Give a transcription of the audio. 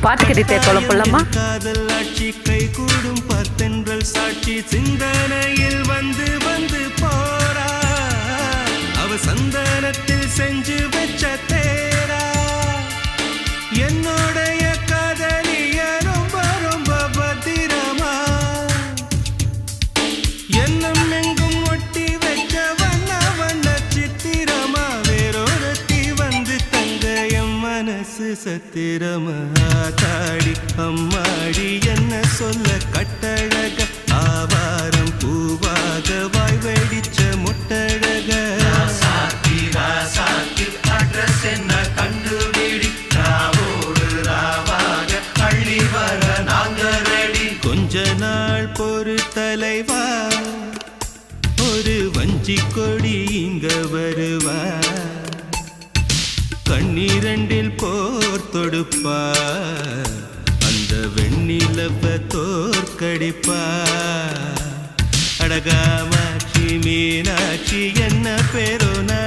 பாட்டு கட்டிட்டே கொல்லப்படலாமா? காதல் ஆட்சி கை கூடும் பத்தென்றல் சாட்சி சிந்தனையில் வந்து வந்து போறா அவ சந்தனத்தில் செஞ்சு வச்ச தேரா என்னோடைய காதலிய ரொம்ப ரொம்ப பத்திரமா என்னும் எங்கும் ஒட்டி வச்ச வண்ண வண்ண சித்திரமா வேறொருத்தி வந்து தங்க என் மனசு சத்திரமா தாடி அம்மாடி என்ன சொல்ல கட்டழக ஆவாரம் பூவாக வாய் வெடிச்ச முட்டழக அட்ரஸ் என்ன கண்டுபிடி ராவோடு ராவாக அள்ளி வர நாங்க ரெடி கொஞ்ச நாள் பொறு தலைவா ஒரு வஞ்சி கொடி இங்க வருவா கண்ணீரண்டில் போர் தொடுப்பா அந்த வெண்ணிலவ தோற்கடிப்பா அடகாமாட்சி மீனாட்சி என்ன பேரோனா